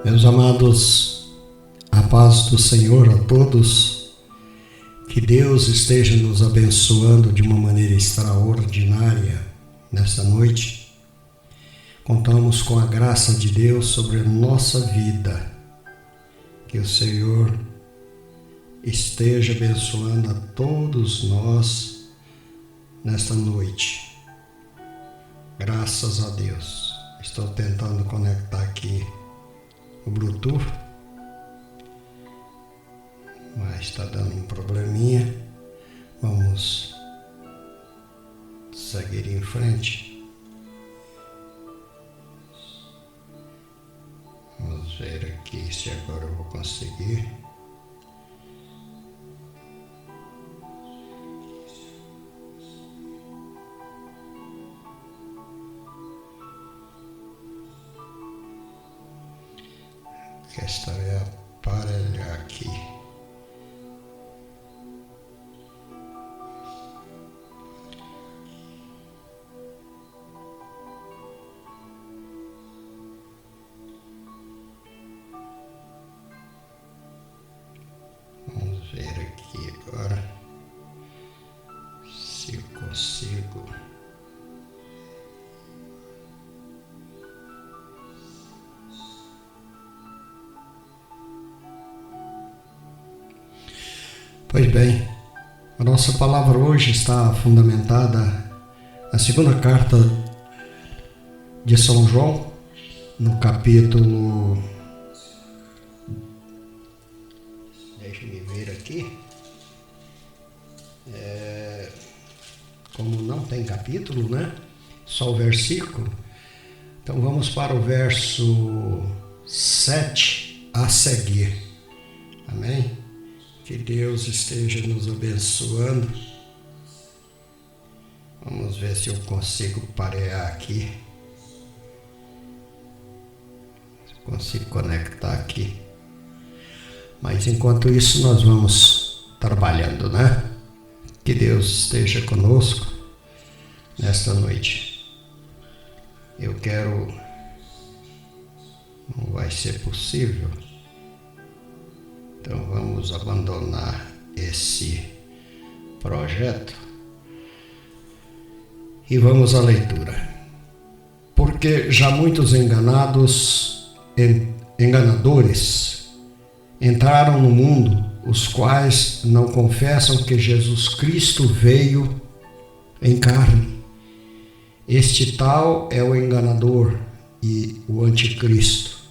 Meus amados, a paz do Senhor a todos, que Deus esteja nos abençoando de uma maneira extraordinária nesta noite. Contamos com a graça de Deus sobre a nossa vida, que o Senhor esteja abençoando a todos nós nesta noite. Graças a Deus. Estou tentando conectar aqui o Bluetooth, mas está dando um probleminha. Vamos seguir em frente. Vamos ver aqui se agora eu vou conseguir. A questão é aparelhar aqui. Vamos ver aqui agora se eu consigo. Pois bem, a nossa palavra hoje está fundamentada na segunda carta de São João, no capítulo... Deixa-me ver aqui. Como não tem capítulo, né? Só o versículo. Então vamos para o verso 7 a seguir. Amém? Que Deus esteja nos abençoando. Vamos ver se eu consigo parear aqui. Se eu consigo conectar aqui. Mas enquanto isso nós vamos trabalhando, né? Que Deus esteja conosco nesta noite. Eu quero... Não vai ser possível. Então vamos abandonar esse projeto e vamos à leitura. Porque já muitos enganadores entraram no mundo, os quais não confessam que Jesus Cristo veio em carne. Este tal é o enganador e o anticristo.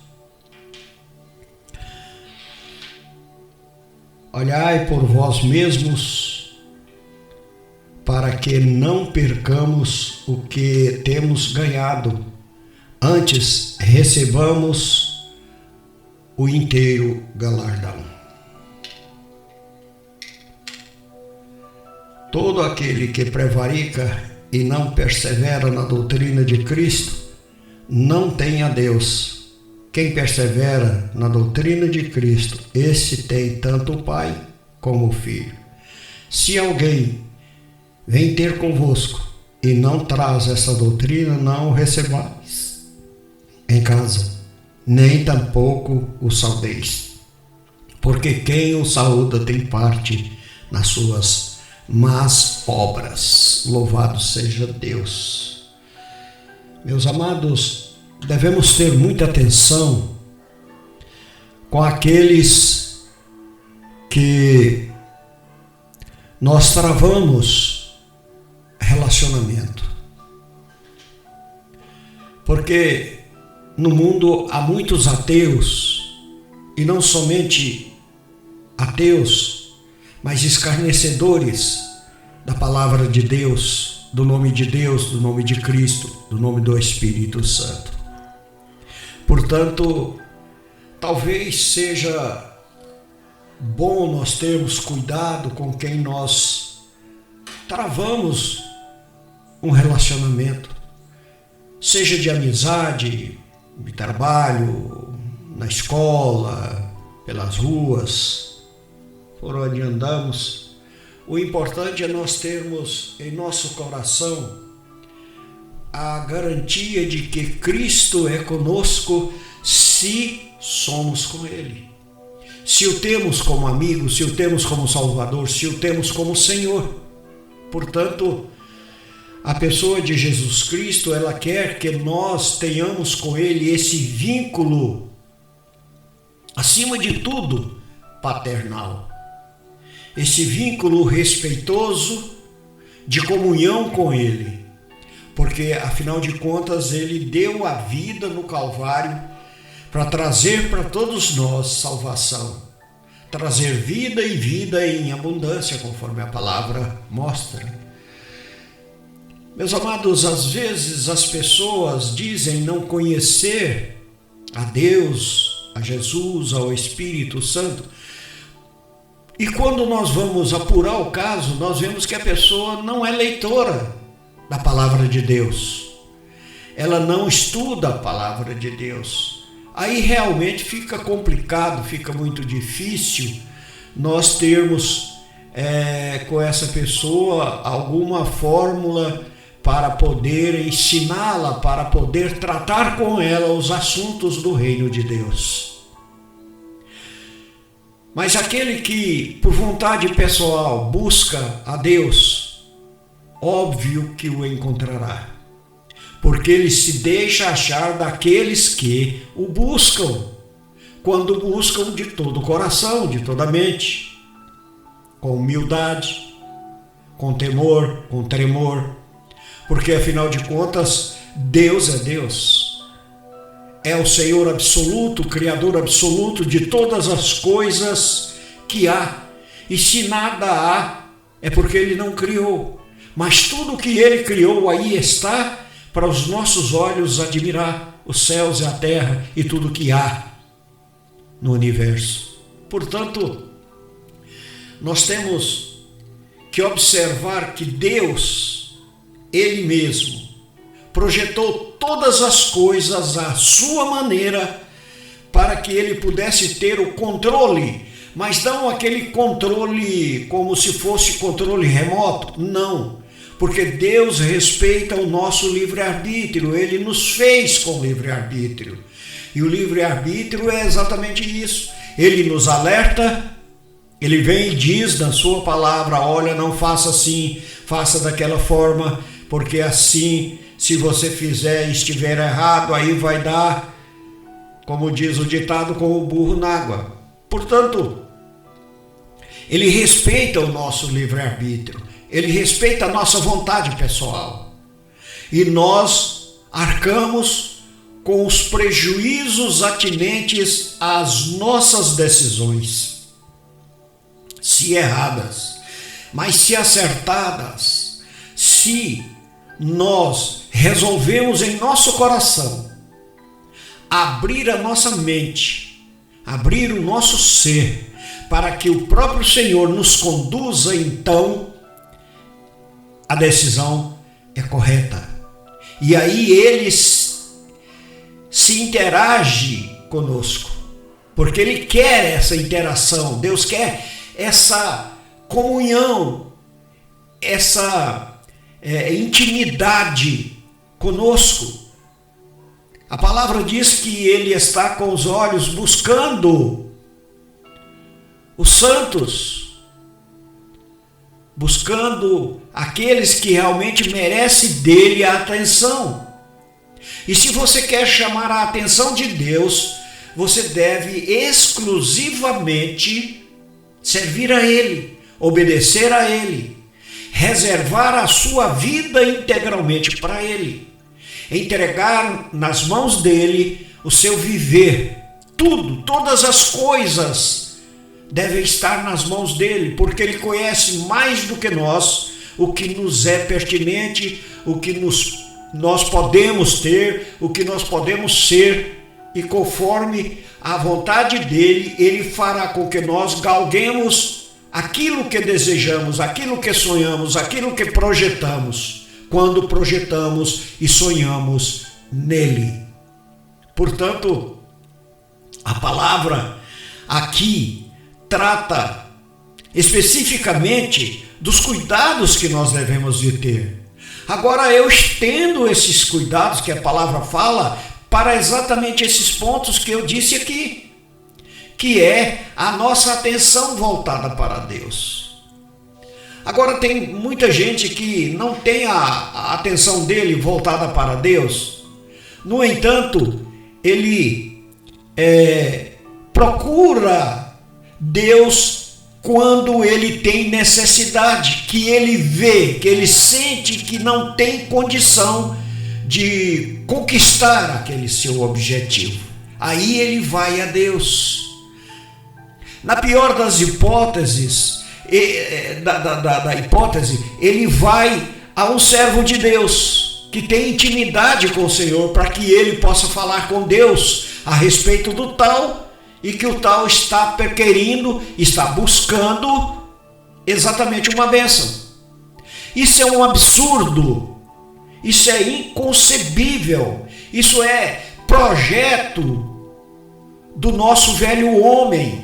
Olhai por vós mesmos, para que não percamos o que temos ganhado, antes recebamos o inteiro galardão. Todo aquele que prevarica e não persevera na doutrina de Cristo, não tem a Deus. Quem persevera na doutrina de Cristo, esse tem tanto o Pai como o Filho. Se alguém vem ter convosco e não traz essa doutrina, não o recebais em casa, nem tampouco o saudeis. Porque quem o saúda tem parte nas suas más obras. Louvado seja Deus. Meus amados, devemos ter muita atenção com aqueles que nós travamos relacionamento. Porque no mundo há muitos ateus, e não somente ateus, mas escarnecedores da palavra de Deus, do nome de Deus, do nome de Cristo, do nome do Espírito Santo. Portanto, talvez seja bom nós termos cuidado com quem nós travamos um relacionamento, seja de amizade, de trabalho, na escola, pelas ruas, por onde andamos. O importante é nós termos em nosso coração a garantia de que Cristo é conosco se somos com Ele. Se o temos como amigo, se o temos como Salvador, se o temos como Senhor. Portanto, a pessoa de Jesus Cristo, ela quer que nós tenhamos com Ele esse vínculo, acima de tudo, paternal. Esse vínculo respeitoso de comunhão com Ele. Porque, afinal de contas, Ele deu a vida no Calvário para trazer para todos nós salvação. Trazer vida e vida em abundância, conforme a palavra mostra. Meus amados, às vezes as pessoas dizem não conhecer a Deus, a Jesus, ao Espírito Santo. E quando nós vamos apurar o caso, nós vemos que a pessoa não é leitora da palavra de Deus. Ela não estuda a palavra de Deus. Aí realmente fica complicado, fica muito difícil nós termos com essa pessoa alguma fórmula para poder ensiná-la, para poder tratar com ela os assuntos do reino de Deus. Mas aquele que, por vontade pessoal, busca a Deus, óbvio que o encontrará, porque ele se deixa achar daqueles que o buscam, quando buscam de todo o coração, de toda a mente, com humildade, com temor, com tremor, porque afinal de contas, Deus é Deus. É o Senhor absoluto, Criador absoluto de todas as coisas que há. E se nada há, é porque Ele não criou. Mas tudo que Ele criou aí está para os nossos olhos admirar os céus e a terra e tudo que há no universo. Portanto, nós temos que observar que Deus, Ele mesmo, projetou todas as coisas à sua maneira para que Ele pudesse ter o controle, mas não aquele controle como se fosse controle remoto, não, porque Deus respeita o nosso livre-arbítrio, Ele nos fez com livre-arbítrio, e o livre-arbítrio é exatamente isso. Ele nos alerta, Ele vem e diz na sua palavra: olha, não faça assim, faça daquela forma, porque assim, se você fizer e estiver errado, aí vai dar, como diz o ditado, com o burro na água. Portanto, Ele respeita o nosso livre-arbítrio, Ele respeita a nossa vontade pessoal. E nós arcamos com os prejuízos atinentes às nossas decisões, se erradas, mas se acertadas, se nós resolvemos em nosso coração abrir a nossa mente, abrir o nosso ser, para que o próprio Senhor nos conduza, então a decisão é correta. E aí Ele se interage conosco, porque Ele quer essa interação. Deus quer essa comunhão, essa intimidade conosco. A palavra diz que Ele está com os olhos buscando os santos, buscando aqueles que realmente merecem dele a atenção. E se você quer chamar a atenção de Deus, você deve exclusivamente servir a Ele, obedecer a Ele, reservar a sua vida integralmente para Ele, entregar nas mãos dele o seu viver. Todas as coisas devem estar nas mãos dele, porque Ele conhece mais do que nós o que nos é pertinente, o que nós podemos ter, o que nós podemos ser, e conforme a vontade dele, Ele fará com que nós galguemos aquilo que desejamos, aquilo que sonhamos, aquilo que projetamos, quando projetamos e sonhamos nele. Portanto, a palavra aqui trata especificamente dos cuidados que nós devemos de ter. Agora, eu estendo esses cuidados que a palavra fala para exatamente esses pontos que eu disse aqui, que é a nossa atenção voltada para Deus. Agora, tem muita gente que não tem a atenção dele voltada para Deus. No entanto, ele procura Deus quando ele tem necessidade, que ele vê, que ele sente que não tem condição de conquistar aquele seu objetivo. Aí ele vai a Deus. Na pior das hipóteses, da hipótese, ele vai a um servo de Deus, que tem intimidade com o Senhor, para que ele possa falar com Deus a respeito do tal, e que o tal está querendo, está buscando exatamente uma bênção. Isso é um absurdo, isso é inconcebível, isso é projeto do nosso velho homem.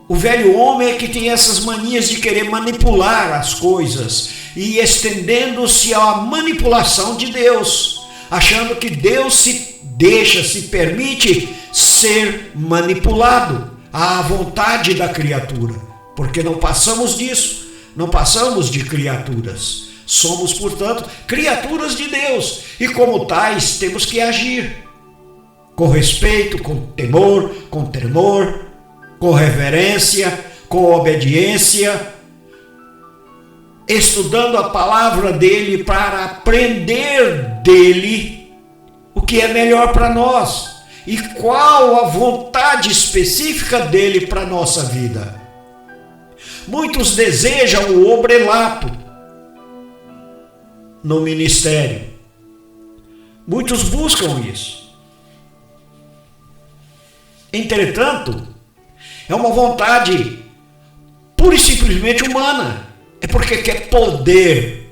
O velho homem é que tem essas manias de querer manipular as coisas e estendendo-se à manipulação de Deus, achando que Deus se permite ser manipulado à vontade da criatura, porque não passamos disso, não passamos de criaturas. Somos, portanto, criaturas de Deus e, como tais, temos que agir com respeito, com temor, com tremor, com reverência, com obediência, estudando a palavra dele para aprender dele o que é melhor para nós e qual a vontade específica dele para a nossa vida. Muitos desejam o obrelato no ministério. Muitos buscam isso. Entretanto, é uma vontade pura e simplesmente humana. É porque quer poder,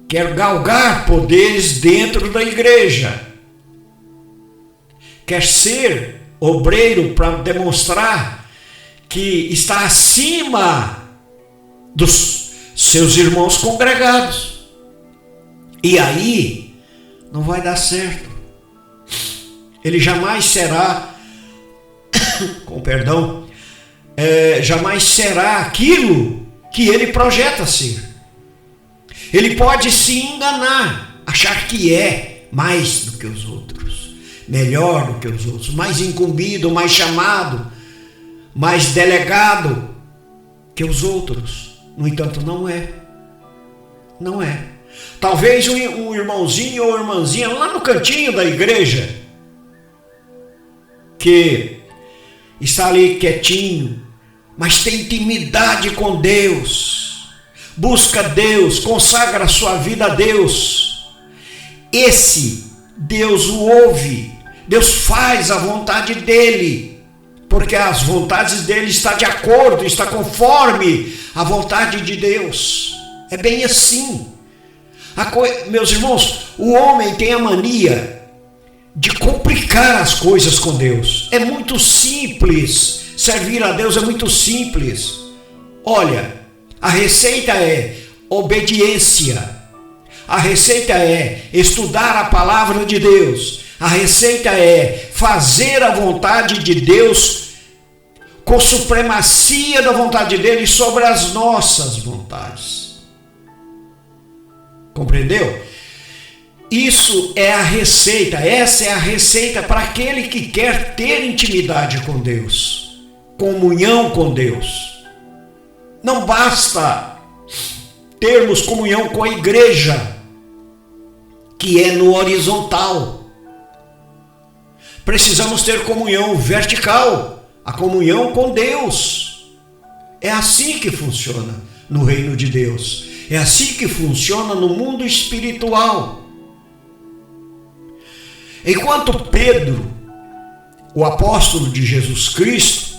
quer galgar poderes dentro da igreja, quer ser obreiro para demonstrar que está acima dos seus irmãos congregados. E aí não vai dar certo. Ele jamais será, com perdão, jamais será aquilo que ele projeta ser. Ele pode se enganar, achar que é mais do que os outros, melhor do que os outros, mais incumbido, mais chamado, mais delegado que os outros. No entanto, não é. Não é. Talvez um irmãozinho ou irmãzinha lá no cantinho da igreja, que está ali quietinho, mas tem intimidade com Deus, busca Deus, consagra a sua vida a Deus. Esse Deus o ouve, Deus faz a vontade dele, porque as vontades dele estão de acordo, está conforme a vontade de Deus. É bem assim. Meus irmãos, o homem tem a mania de complicar as coisas com Deus. É muito simples. Servir a Deus é muito simples. Olha, a receita é obediência. A receita é estudar a palavra de Deus. A receita é fazer a vontade de Deus com supremacia da vontade dele sobre as nossas vontades. Compreendeu? Isso é a receita, essa é a receita para aquele que quer ter intimidade com Deus, comunhão com Deus. Não basta termos comunhão com a igreja, que é no horizontal. Precisamos ter comunhão vertical, a comunhão com Deus. É assim que funciona no reino de Deus. É assim que funciona no mundo espiritual. Enquanto Pedro, o apóstolo de Jesus Cristo,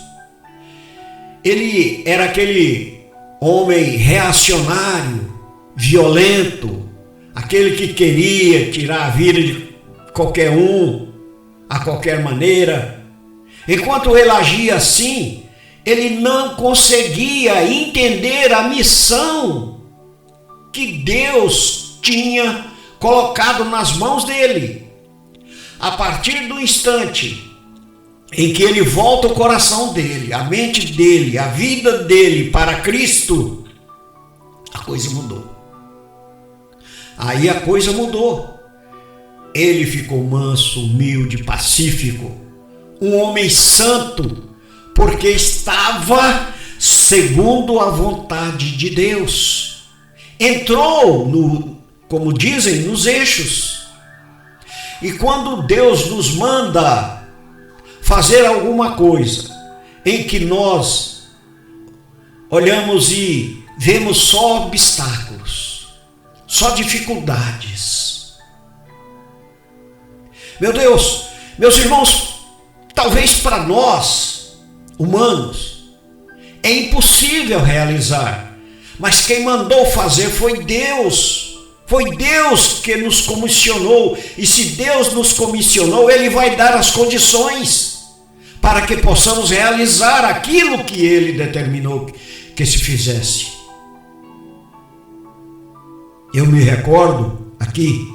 ele era aquele homem reacionário, violento, aquele que queria tirar a vida de qualquer um, a qualquer maneira. Enquanto ele agia assim, ele não conseguia entender a missão que Deus tinha colocado nas mãos dele. a partir do instante em que ele volta o coração dele, a mente dele, a vida dele para Cristo, a coisa mudou. Aí a coisa mudou. Ele ficou manso, humilde, pacífico, um homem santo, porque estava segundo a vontade de Deus. Entrou, como dizem, nos eixos. E quando Deus nos manda fazer alguma coisa em que nós olhamos e vemos só obstáculos, só dificuldades. Meu Deus, meus irmãos, talvez para nós, humanos, é impossível realizar, mas quem mandou fazer foi Deus. Foi Deus que nos comissionou, e se Deus nos comissionou, Ele vai dar as condições para que possamos realizar aquilo que Ele determinou que se fizesse. Eu me recordo aqui,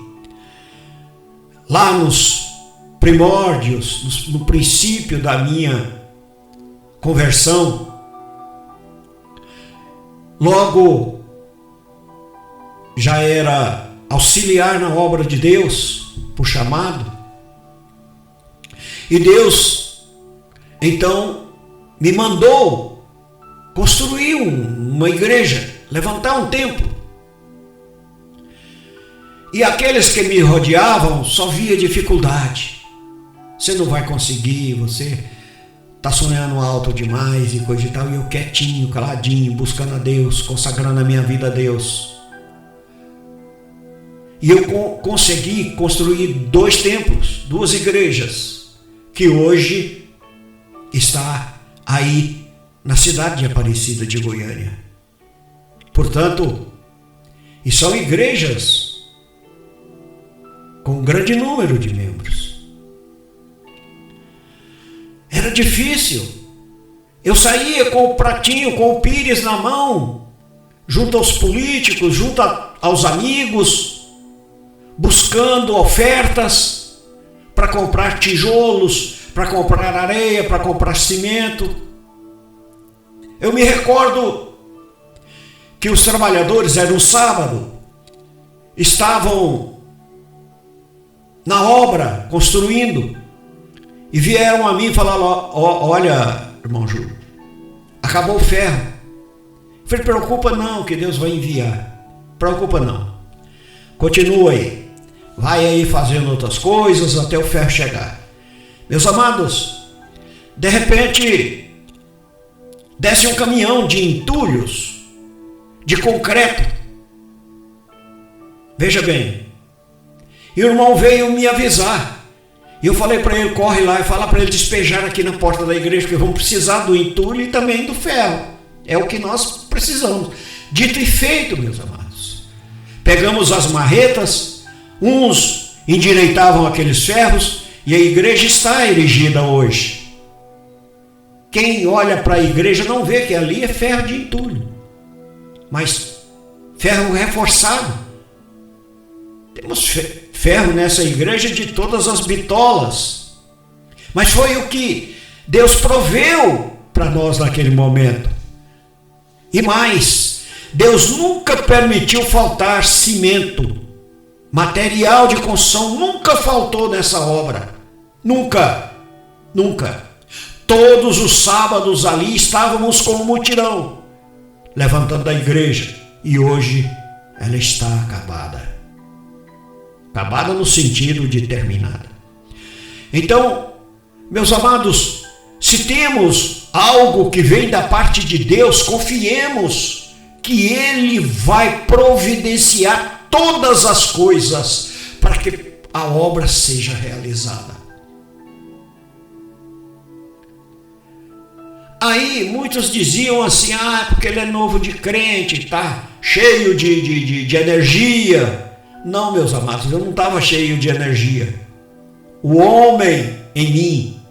lá nos primórdios, no princípio da minha conversão, logo já era auxiliar na obra de Deus, por chamado. E Deus, então, me mandou construir uma igreja, levantar um templo. E aqueles que me rodeavam só via dificuldade. Você não vai conseguir, você está sonhando alto demais e coisa e tal. E eu quietinho, caladinho, buscando a Deus, consagrando a minha vida a Deus. E eu consegui construir 2 templos, 2 igrejas, que hoje está aí na cidade de Aparecida de Goiânia. Portanto, e são igrejas com um grande número de membros. Era difícil. Eu saía com o pratinho, com o pires na mão, junto aos políticos, junto aos amigos, buscando ofertas para comprar tijolos, para comprar areia, para comprar cimento. Eu me recordo que os trabalhadores, era um sábado, estavam na obra, construindo, e vieram a mim e falaram: olha, irmão Júlio, acabou o ferro. Eu falei: preocupa não, que Deus vai enviar. Preocupa não. Continua aí. Vai aí fazendo outras coisas até o ferro chegar. Meus amados, de repente, desce um caminhão de entulhos, de concreto. Veja bem. E o irmão veio me avisar. E eu falei para ele: corre lá e fala para ele despejar aqui na porta da igreja, porque vamos precisar do entulho e também do ferro. É o que nós precisamos. Dito e feito, meus amados. Pegamos as marretas, uns endireitavam aqueles ferros, e a igreja está erigida hoje. Quem olha para a igreja não vê que ali é ferro de entulho, mas ferro reforçado. Temos ferro nessa igreja de todas as bitolas, mas foi o que Deus proveu para nós naquele momento. E mais, Deus nunca permitiu faltar cimento. Material de construção nunca faltou nessa obra. Nunca. Nunca. Todos os sábados ali estávamos com um mutirão, levantando a igreja. E hoje ela está acabada. Acabada no sentido de terminada. Então, meus amados, se temos algo que vem da parte de Deus, confiemos que Ele vai providenciar todas as coisas para que a obra seja realizada. Aí muitos diziam assim: porque ele é novo de crente, tá cheio de energia. Não, meus amados, eu não estava cheio de energia. O homem em mim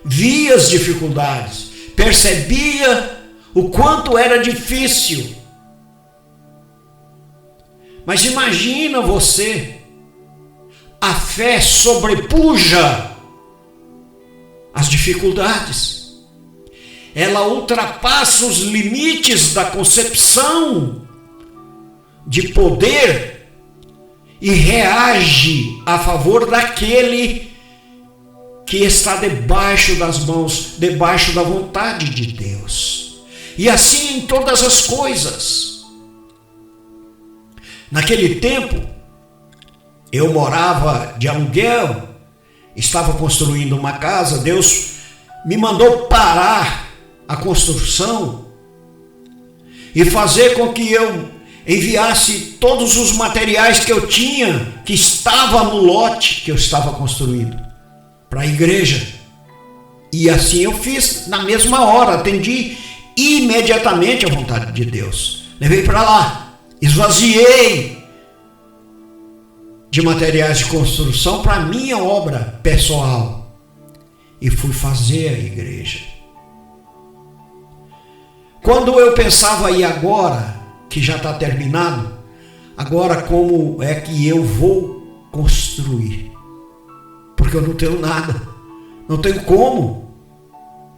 via as dificuldades, percebia o quanto era difícil. Mas imagina você a fé sobrepuja as dificuldades. Ela ultrapassa os limites da concepção de poder e reage a favor daquele que está debaixo das mãos, debaixo da vontade de Deus. E assim em todas as coisas. Naquele tempo, eu morava de aluguel, estava construindo uma casa, Deus me mandou parar a construção e fazer com que eu enviasse todos os materiais que eu tinha, que estava no lote que eu estava construindo, para a igreja. E assim eu fiz na mesma hora, atendi imediatamente a vontade de Deus. Levei para lá, esvaziei de materiais de construção para a minha obra pessoal e fui fazer a igreja. Quando eu pensava, e agora que já está terminado, agora como é que eu vou construir? Porque eu não tenho nada, não tenho como.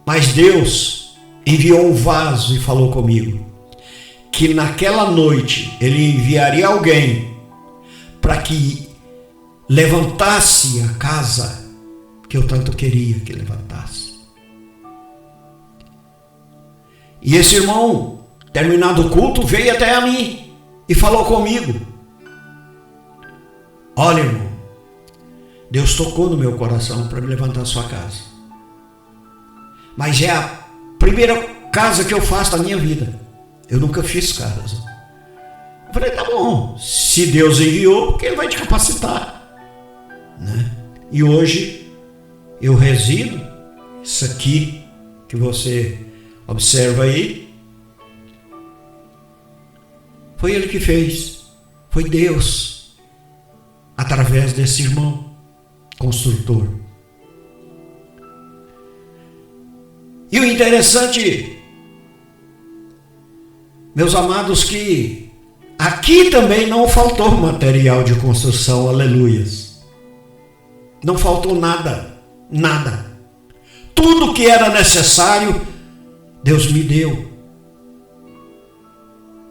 Mas Deus enviou um vaso e falou comigo que naquela noite Ele enviaria alguém para que levantasse a casa que eu tanto queria que levantasse. E esse irmão, terminado o culto, veio até a mim e falou comigo: olha, irmão, Deus tocou no meu coração para me levantar a sua casa. Mas é a primeira casa que eu faço na minha vida. Eu nunca fiz casa. Eu falei, tá bom, se Deus enviou, porque Ele vai te capacitar, né? E hoje eu resido, isso aqui que você observa aí, foi Ele que fez, foi Deus, através desse irmão construtor. E o interessante, meus amados, que aqui também não faltou material de construção, aleluias. Não faltou nada, nada. Tudo que era necessário, Deus me deu.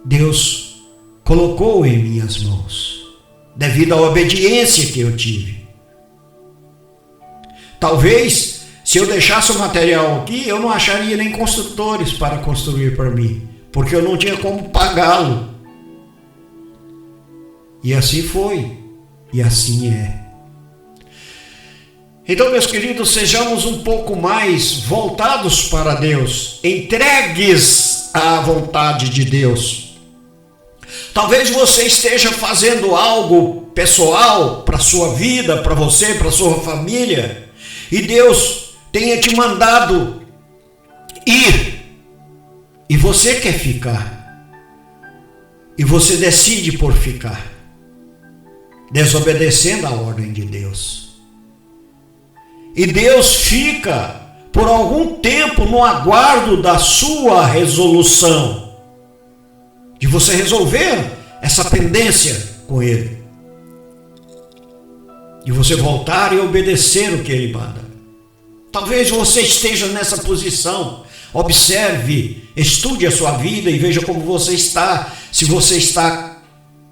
Deus colocou em minhas mãos, devido à obediência que eu tive. Talvez, se eu deixasse o material aqui, eu não acharia nem construtores para construir para mim, porque eu não tinha como pagá-lo. E assim foi, e assim é. Então, meus queridos, sejamos um pouco mais voltados para Deus, entregues à vontade de Deus. Talvez você esteja fazendo algo pessoal para a sua vida, para você, para a sua família, e Deus tenha te mandado ir, e você quer ficar, e você decide por ficar, desobedecendo a ordem de Deus. E Deus fica por algum tempo no aguardo da sua resolução, de você resolver essa pendência com Ele, de você voltar e obedecer o que Ele manda. Talvez você esteja nessa posição. Observe, estude a sua vida e veja como você está, se você está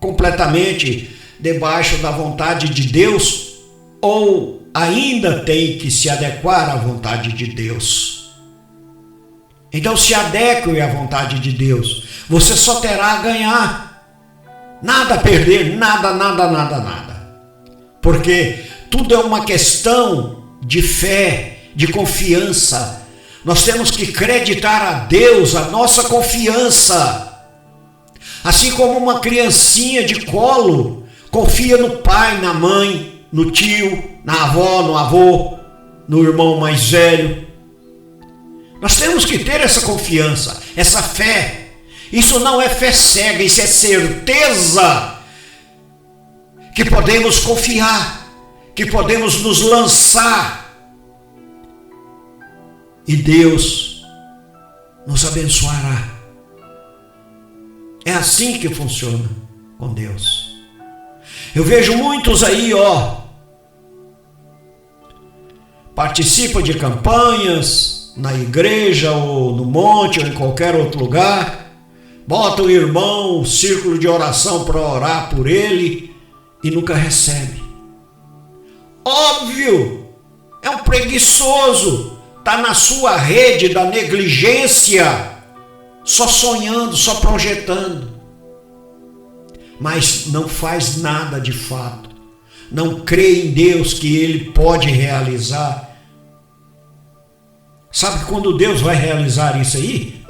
completamente debaixo da vontade de Deus ou ainda tem que se adequar à vontade de Deus. Então se adeque à vontade de Deus. Você só terá a ganhar, nada a perder, nada. Porque tudo é uma questão de fé, de confiança. Nós temos que acreditar a Deus a nossa confiança. Assim como uma criancinha de colo confia no pai, na mãe, no tio, na avó, no avô, no irmão mais velho. Nós temos que ter essa confiança, essa fé. Isso não é fé cega, isso é certeza que podemos confiar, que podemos nos lançar e Deus nos abençoará. É assim que funciona com Deus. Eu vejo muitos aí, participa de campanhas na igreja ou no monte ou em qualquer outro lugar, bota o irmão, um círculo de oração para orar por ele e nunca recebe. Óbvio, é um preguiçoso, está na sua rede da negligência, só sonhando, só projetando, mas não faz nada de fato, não crê em Deus que Ele pode realizar. Sabe quando Deus vai realizar isso aí?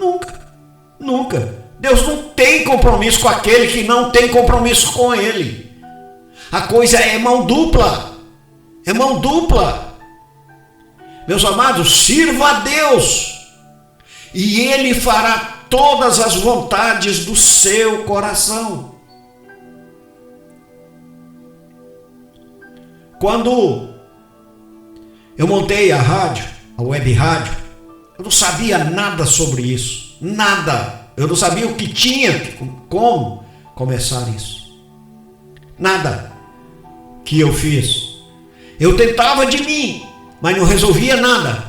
Nunca. Deus não tem compromisso com aquele que não tem compromisso com Ele. A coisa é mão dupla. É mão dupla. Meus amados, sirva a Deus e Ele fará todas as vontades do seu coração. Quando eu montei a rádio, a web rádio, eu não sabia nada sobre isso. Nada. Eu não sabia o que tinha, como começar isso. Nada que eu fiz. Eu tentava de mim, mas não resolvia nada.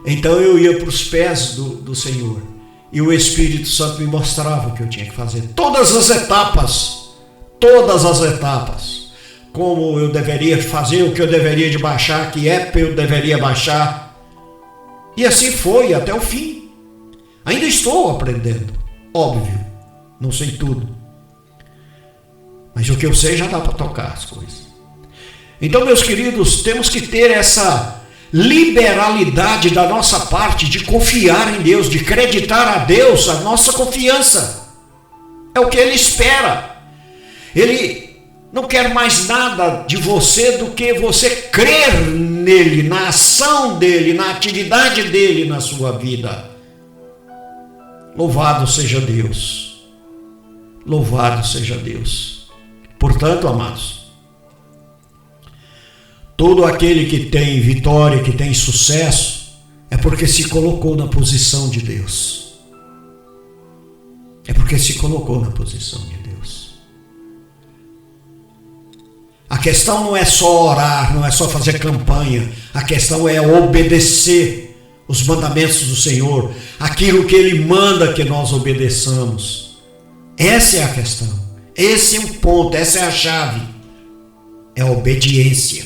Então eu ia para os pés do Senhor. E o Espírito Santo me mostrava o que eu tinha que fazer. Todas as etapas. Como eu deveria fazer, o que eu deveria de baixar, que app eu deveria baixar. E assim foi até o fim. Ainda estou aprendendo. Óbvio, não sei tudo. Mas o que eu sei já dá para tocar as coisas. Então, meus queridos, temos que ter essa liberalidade da nossa parte de confiar em Deus, de acreditar a Deus a nossa confiança. É o que Ele espera. Ele não quer mais nada de você do que você crer nele, na ação dele, na atividade dele na sua vida. Louvado seja Deus. Louvado seja Deus. Portanto, amados, todo aquele que tem vitória, que tem sucesso, é porque se colocou na posição de Deus. É porque se colocou na posição de Deus. A questão não é só orar, não é só fazer campanha. A questão é obedecer os mandamentos do Senhor, aquilo que Ele manda que nós obedeçamos. Essa é a questão. Esse é um ponto, essa é a chave. É a obediência.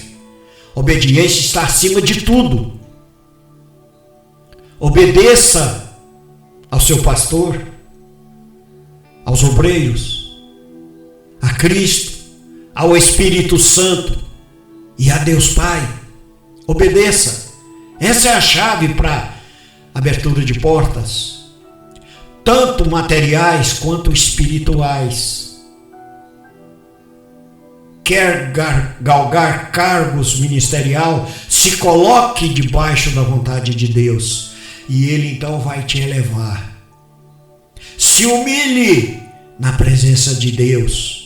Obediência está acima de tudo. Obedeça ao seu pastor, aos obreiros, a Cristo, ao Espírito Santo e a Deus Pai. Obedeça. Essa é a chave para abertura de portas, tanto materiais quanto espirituais. Quer galgar cargos ministerial, se coloque debaixo da vontade de Deus e Ele então vai te elevar. Se humilhe na presença de Deus.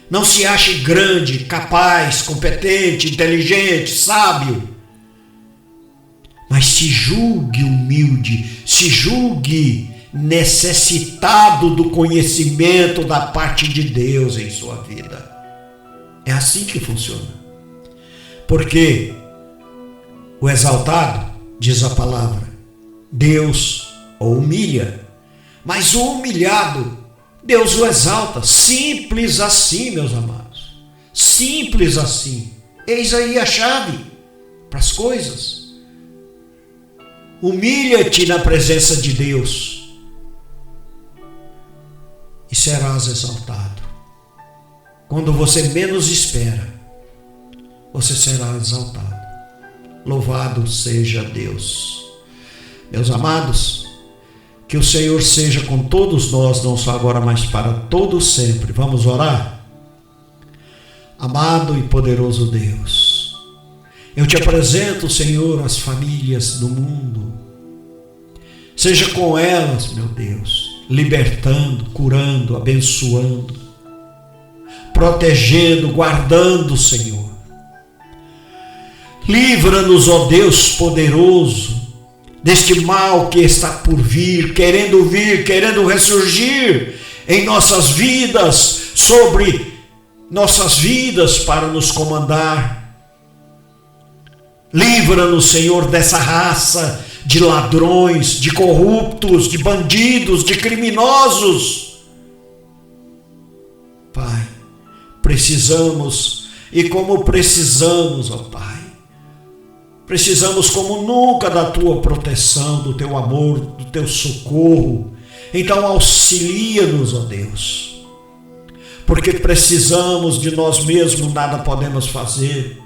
Não se ache grande, capaz, competente, inteligente, sábio. Mas se julgue humilde, se julgue necessitado do conhecimento da parte de Deus em sua vida. É assim que funciona. Porque o exaltado, diz a palavra, Deus o humilha, mas o humilhado, Deus o exalta. Simples assim, meus amados. Simples assim. Eis aí a chave para as coisas. Humilha-te na presença de Deus e serás exaltado. Quando você menos espera, você será exaltado. Louvado seja Deus. Meus amados, que o Senhor seja com todos nós, não só agora, mas para todos sempre. Vamos orar? Amado e poderoso Deus, eu te apresento, Senhor, as famílias do mundo. Seja com elas, meu Deus, libertando, curando, abençoando, protegendo, guardando, Senhor. Livra-nos, ó Deus poderoso, deste mal que está por vir, querendo ressurgir em nossas vidas, sobre nossas vidas para nos comandar. Livra-nos, Senhor, dessa raça de ladrões, de corruptos, de bandidos, de criminosos. Pai, precisamos, e como precisamos, ó Pai, precisamos como nunca da Tua proteção, do Teu amor, do Teu socorro. Então auxilia-nos, ó Deus, porque precisamos de nós mesmos, nada podemos fazer.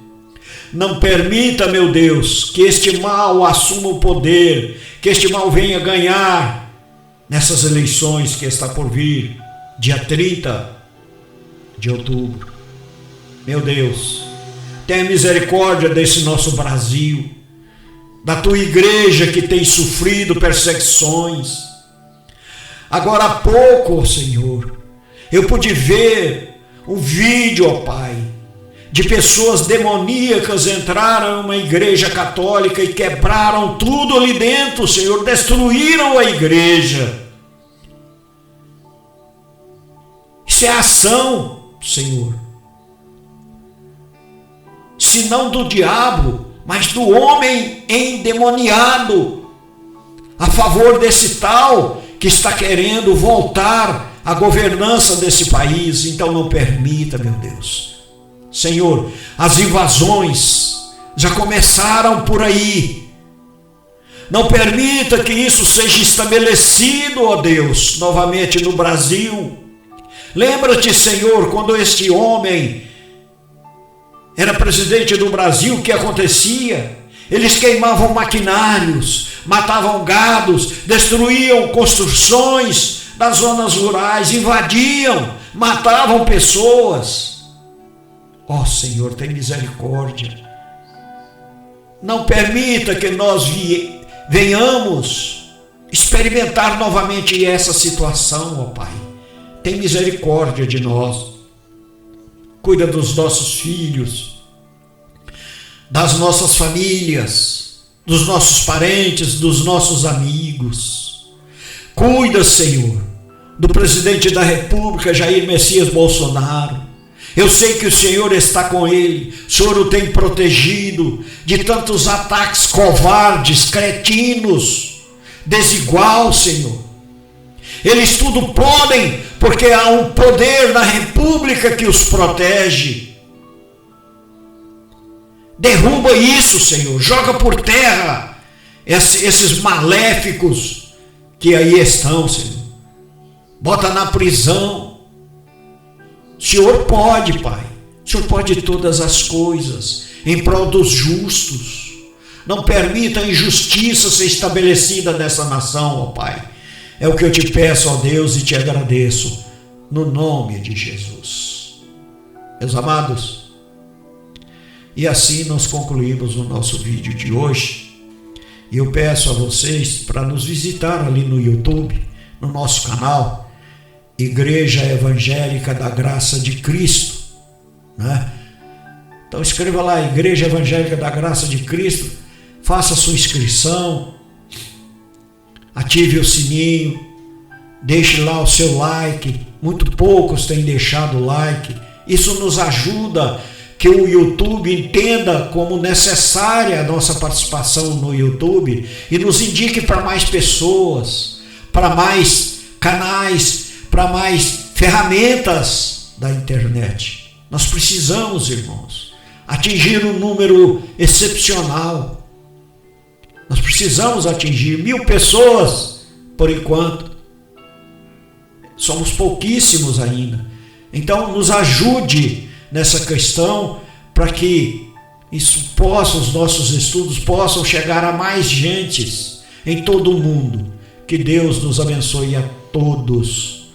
Não permita, meu Deus, que este mal assuma o poder, que este mal venha ganhar nessas eleições que está por vir, dia 30 de outubro. Meu Deus, tenha misericórdia desse nosso Brasil, da Tua igreja que tem sofrido perseguições. Agora há pouco, Senhor, eu pude ver um vídeo, ó Pai, de pessoas demoníacas entraram em uma igreja católica e quebraram tudo ali dentro, Senhor, destruíram a igreja. Isso é ação, Senhor, se não do diabo, mas do homem endemoniado, a favor desse tal que está querendo voltar à governança desse país. Então não permita, meu Deus. Senhor, as invasões já começaram por aí. Não permita que isso seja estabelecido, ó Deus, novamente no Brasil. Lembra-te, Senhor, quando este homem era presidente do Brasil, o que acontecia? Eles queimavam maquinários, matavam gados, destruíam construções das zonas rurais, invadiam, matavam pessoas. Ó Senhor, tem misericórdia. Não permita que nós venhamos experimentar novamente essa situação, ó Pai. Tem misericórdia de nós. Cuida dos nossos filhos, das nossas famílias, dos nossos parentes, dos nossos amigos. Cuida, Senhor, do presidente da República, Jair Messias Bolsonaro. Eu sei que o Senhor está com ele, o Senhor o tem protegido de tantos ataques covardes, cretinos, desigual, Senhor. Eles tudo podem, porque há um poder na República que os protege. Derruba isso, Senhor, joga por terra esses maléficos que aí estão, Senhor. Bota na prisão. O Senhor pode, Pai. O Senhor pode todas as coisas em prol dos justos. Não permita a injustiça ser estabelecida nessa nação, ó Pai. É o que eu te peço, ó Deus, e te agradeço, no nome de Jesus. Meus amados, e assim nós concluímos o nosso vídeo de hoje. E eu peço a vocês para nos visitar ali no YouTube, no nosso canal, Igreja Evangélica da Graça de Cristo, né? Então escreva lá, Igreja Evangélica da Graça de Cristo, faça a sua inscrição, ative o sininho, deixe lá o seu like. Muito poucos têm deixado o like. Isso nos ajuda que o YouTube entenda como necessária a nossa participação no YouTube e nos indique para mais pessoas, para mais canais, para mais ferramentas da internet. Nós precisamos, irmãos, atingir um número excepcional. Nós precisamos atingir 1000 pessoas por enquanto. Somos pouquíssimos ainda. Então nos ajude nessa questão para que os nossos estudos possam chegar a mais gentes em todo o mundo. Que Deus nos abençoe a todos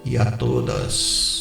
e a todas.